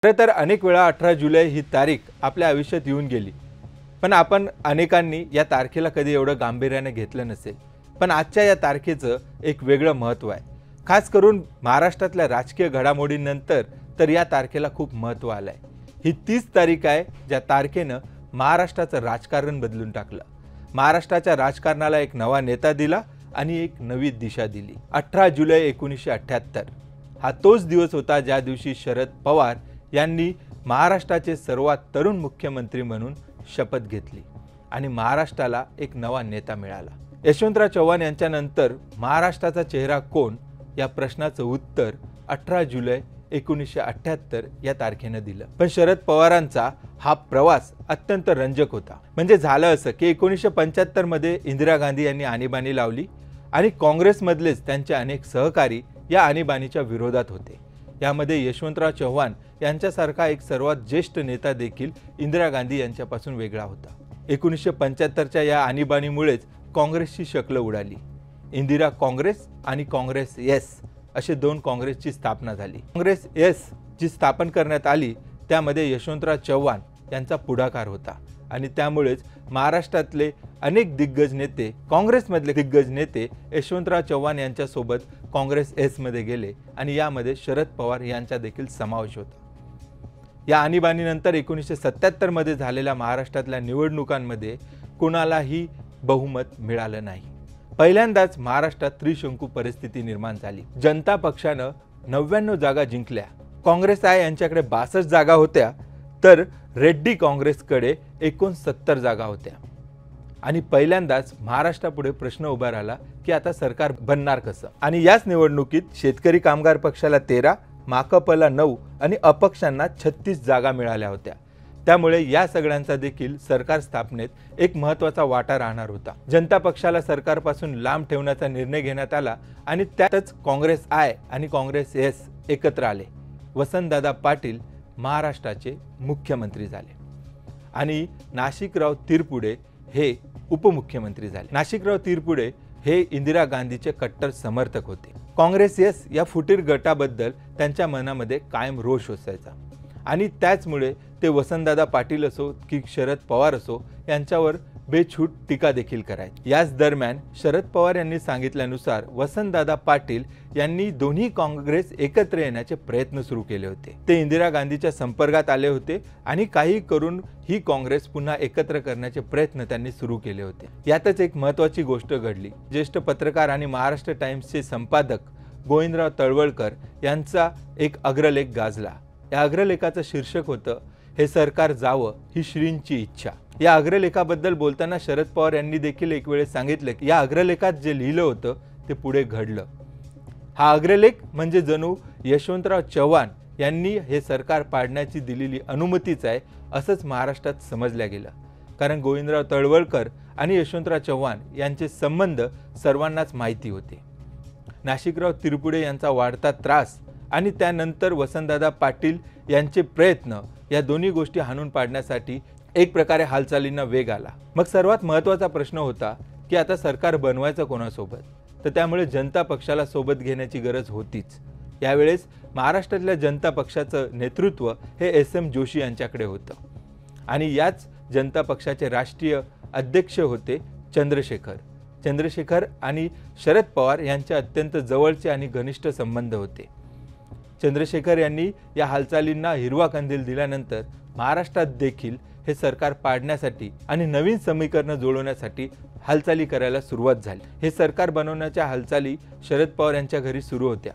खरं तर अनेक वेळा 18 जुलै ही तारीख आपल्या आयुष्यात येऊन गेली, पण आपण अनेकांनी या तारखेला कधी एवढं गांभीर्याने घेतलं नसेल. पण आजच्या या तारखेचं एक वेगळं महत्त्व आहे. खास करून महाराष्ट्रातल्या राजकीय घडामोडींनंतर तर या तारखेला खूप महत्त्व आलं आहे. ही 30 तारीख आहे ज्या तारखेनं महाराष्ट्राचं राजकारण बदलून टाकलं. महाराष्ट्राच्या राजकारणाला एक नवा नेता दिला आणि एक नवी दिशा दिली. 18 जुलै 1978 हा तोच दिवस होता ज्या दिवशी शरद पवार यांनी महाराष्ट्राचे सर्वात तरुण मुख्यमंत्री म्हणून शपथ घेतली आणि महाराष्ट्राला एक नवा नेता मिळाला. यशवंतराव चव्हाण यांच्यानंतर महाराष्ट्राचा चेहरा कोण या प्रश्नाचं उत्तर 18 जुलै 1978 या तारखेनं दिलं. पण शरद पवारांचा हा प्रवास अत्यंत रंजक होता. म्हणजे झालं असं की 1975 मध्ये इंदिरा गांधी यांनी आणीबाणी लावली आणि काँग्रेसमधलेच त्यांचे अनेक सहकारी या आणीबाणीच्या विरोधात होते. यामध्ये यशवंतराव चव्हाण यांच्यासारखा एक सर्वात ज्येष्ठ नेता देखील इंदिरा गांधी यांच्यापासून वेगळा होता. 1975च्या या आणीबाणीमुळेच काँग्रेसची शक्ल उडाली. इंदिरा काँग्रेस आणि काँग्रेस एस असे दोन काँग्रेसची स्थापना झाली. काँग्रेस एस जी स्थापन करण्यात आली त्यामध्ये यशवंतराव चव्हाण यांचा पुढाकार होता आणि त्यामुळेच महाराष्ट्रातले अनेक दिग्गज नेते, काँग्रेसमधले दिग्गज नेते यशवंतराव चव्हाण यांच्यासोबत काँग्रेस एसमध्ये गेले आणि यामध्ये शरद पवार यांचा देखील समावेश होता. या आणीबाणीनंतर 1977 मध्ये झालेल्या महाराष्ट्रातल्या निवडणुकांमध्ये कोणालाही बहुमत मिळालं नाही. पहिल्यांदाच महाराष्ट्रात त्रिशंकू परिस्थिती निर्माण झाली. जनता पक्षानं 99 जागा जिंकल्या. काँग्रेस आय यांच्याकडे 62 जागा होत्या तर रेड्डी काँग्रेसकडे 69 जागा होत्या. आणि पहिल्यांदाच महाराष्ट्रापुढे प्रश्न उभा राहिला की आता सरकार बनणार कसं. आणि याच निवडणुकीत शेतकरी कामगार पक्षाला 13, माकपला 9 आणि अपक्षांना 36 जागा मिळाल्या होत्या. त्यामुळे या सगळ्यांचा देखील सरकार स्थापनेत एक महत्त्वाचा वाटा राहणार होता. जनता पक्षाला सरकारपासून लांब ठेवण्याचा निर्णय घेण्यात आला आणि त्यातच काँग्रेस आय आणि काँग्रेस एस एकत्र आले. वसंतदादा पाटील महाराष्ट्राचे मुख्यमंत्री झाले आणि नाशिकराव तिरपुडे हे उपमुख्यमंत्री झाले. नाशिकराव तिरपुडे हे इंदिरा गांधीचे कट्टर समर्थक होते. काँग्रेस एस या फुटीर गटाबद्दल त्यांच्या मनामध्ये कायम रोष असायचा आणि त्याचमुळे ते वसंतदादा पाटील असो की शरद पवार असो यांच्यावर बेछूट टीका देखील करायचे. याच दरम्यान शरद पवार यांनी सांगितल्यानुसार वसंतदादा पाटील यांनी दोन्ही काँग्रेस एकत्र येण्याचे प्रयत्न सुरू केले होते. ते इंदिरा गांधीच्या संपर्कात आले होते आणि काही करून ही काँग्रेस पुन्हा एकत्र करण्याचे प्रयत्न त्यांनी सुरू केले होते. यातच एक महत्त्वाची गोष्ट घडली. ज्येष्ठ पत्रकार आणि महाराष्ट्र टाइम्सचे संपादक गोविंदराव तळवळकर यांचा एक अग्रलेख गाजला. या अग्रलेखाचं शीर्षक होतं हे सरकार जावं ही श्रींची इच्छा. या अग्रलेखाबद्दल बोलताना शरद पवार यांनी देखील एक वेळेस सांगितलं की या अग्रलेखात जे लिहिलं होतं ते पुढे घडलं. हा अग्रलेख म्हणजे जणू यशवंतराव चव्हाण यांनी हे सरकार पाडण्याची दिलेली अनुमतीच आहे असंच महाराष्ट्रात समजल्या गेलं. कारण गोविंदराव तळवळकर आणि यशवंतराव चव्हाण यांचे संबंध सर्वांनाच माहिती होते. नाशिकराव तिरपुडे यांचा वाढता त्रास आणि त्यानंतर वसंतदादा पाटील यांचे प्रयत्न या दोन्ही गोष्टी हाणून पाडण्यासाठी एक प्रकारे हालचालींना वेग आला. मग सर्वात महत्त्वाचा प्रश्न होता की आता सरकार बनवायचं कोणासोबत. तर त्यामुळे जनता पक्षाला सोबत घेण्याची गरज होतीच. यावेळेस महाराष्ट्रातल्या जनता पक्षाचं नेतृत्व हे SM जोशी यांच्याकडे होतं आणि याच जनता पक्षाचे राष्ट्रीय अध्यक्ष होते चंद्रशेखर आणि शरद पवार यांचे अत्यंत जवळचे आणि घनिष्ठ संबंध होते. चंद्रशेखर यांनी या हालचालींना हिरवा कंदील दिल्यानंतर महाराष्ट्रात देखील हे सरकार पाडण्यासाठी आणि नवीन समीकरणं जुळवण्यासाठी हालचाली करायला सुरुवात झाली. हे सरकार बनवण्याच्या हालचाली शरद पवार यांच्या घरी सुरू होत्या.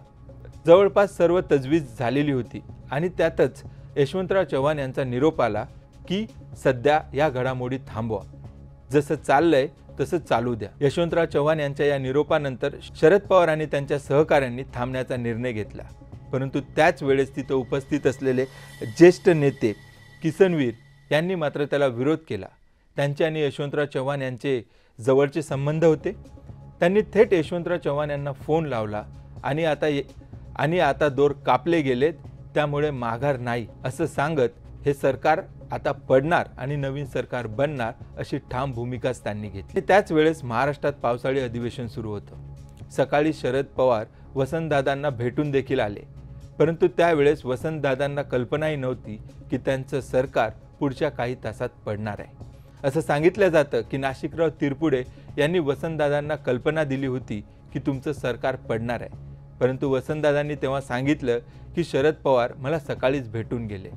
जवळपास सर्व तजवीज झालेली होती आणि त्यातच यशवंतराव चव्हाण यांचा निरोप आला की सध्या या घडामोडी थांबवा, जसं चाललंय तसं चालू द्या. यशवंतराव चव्हाण यांच्या या निरोपानंतर शरद पवार आणि त्यांच्या सहकाऱ्यांनी थांबण्याचा निर्णय घेतला. परंतु त्याच वेळेस तिथं उपस्थित असलेले ज्येष्ठ नेते किसनवीर यांनी मात्र त्याला विरोध केला. त्यांचे आणि यशवंतराव चव्हाण यांचे जवळचे संबंध होते. त्यांनी थेट यशवंतराव चव्हाण यांना फोन लावला आणि आता दोर कापले गेलेत त्यामुळे माघार नाही असं सांगत हे सरकार आता पडणार आणि नवीन सरकार बनणार अशी ठाम भूमिकाच त्यांनी घेतली. त्याच वेळेस महाराष्ट्रात पावसाळी अधिवेशन सुरू होतं. सकाळी शरद पवार वसंतदादांना भेटून देखील आले. परंतु त्यावेळेस वसंतदादांना कल्पनाही नव्हती की त्यांचं सरकार पुढच्या काही तासात पडणार आहे. असं सांगितलं जातं की नाशिकराव तिरपुडे यांनी वसंतदादांना कल्पना दिली होती की तुमचं सरकार पडणार आहे, परंतु वसंतदादांनी तेव्हा सांगितलं की शरद पवार मला सकाळीच भेटून गेले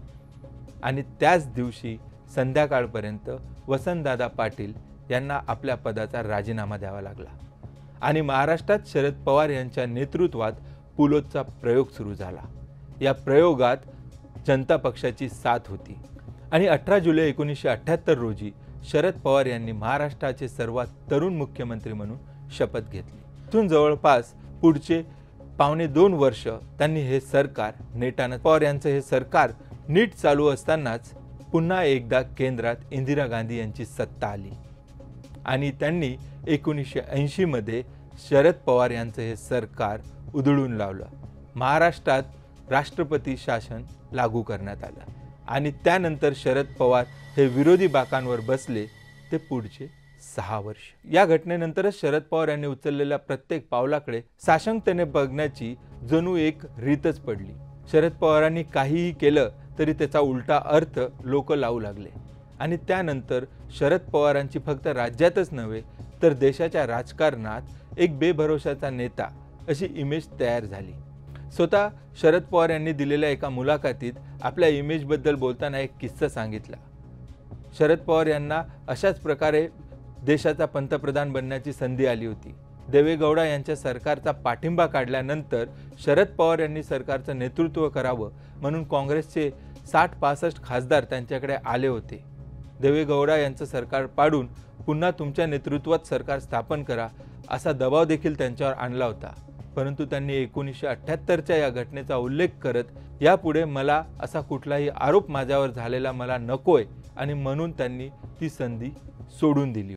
आणि त्याच दिवशी संध्याकाळपर्यंत वसंतदादा पाटील यांना आपल्या पदाचा राजीनामा द्यावा लागला आणि महाराष्ट्रात शरद पवार यांच्या नेतृत्वात पुलोदचा प्रयोग सुरू झाला. या प्रयोगात जनता पक्षाची साथ होती आणि 18 जुलै 1978 रोजी शरद पवार यांनी महाराष्ट्राचे सर्वात तरुण मुख्यमंत्री म्हणून शपथ घेतली. तिथून जवळपास पुढचे 1.25 वर्ष त्यांनी हे सरकार नेटानं पवार यांचं हे सरकार नीट चालू असतानाच पुन्हा एकदा केंद्रात इंदिरा गांधी यांची सत्ता आली आणि त्यांनी 1980 मध्ये शरद पवार यांचं हे सरकार उधळून लावलं. महाराष्ट्रात राष्ट्रपती शासन लागू करण्यात आलं आणि त्यानंतर शरद पवार हे विरोधी बाकांवर बसले ते पुढचे 6 वर्ष. या घटनेनंतरच शरद पवार यांनी उचललेल्या प्रत्येक पावलाकडे साशंकतेने बघण्याची जणू एक रीतच पडली. शरद पवारांनी काहीही केलं तरी त्याचा उलटा अर्थ लोक लावू लागले आणि त्यानंतर शरद पवारांची फक्त राज्यातच नव्हे तर देशाच्या राजकारणात एक बेभरोशाचा नेता अशी इमेज तयार झाली. स्वतः शरद पवार यांनी दिलेल्या एका मुलाखतीत आपल्या इमेजबद्दल बोलताना एक किस्सा सांगितला. शरद पवार यांना अशाच प्रकारे देशाचा पंतप्रधान बनण्याची संधी आली होती. देवेगौडा यांच्या सरकारचा पाठिंबा काढल्यानंतर शरद पवार यांनी सरकारचं नेतृत्व करावं म्हणून काँग्रेसचे 60-65 खासदार त्यांच्याकडे आले होते. देवेगौडा यांचं सरकार पाडून पुन्हा तुमच्या नेतृत्वात सरकार स्थापन करा असा दबाव देखील त्यांच्यावर आणला होता. परंतु त्यांनी 1978च्या या घटनेचा उल्लेख करत यापुढे मला असा कुठलाही आरोप माझ्यावर झालेला मला नकोय आणि म्हणून त्यांनी ती संधी सोडून दिली.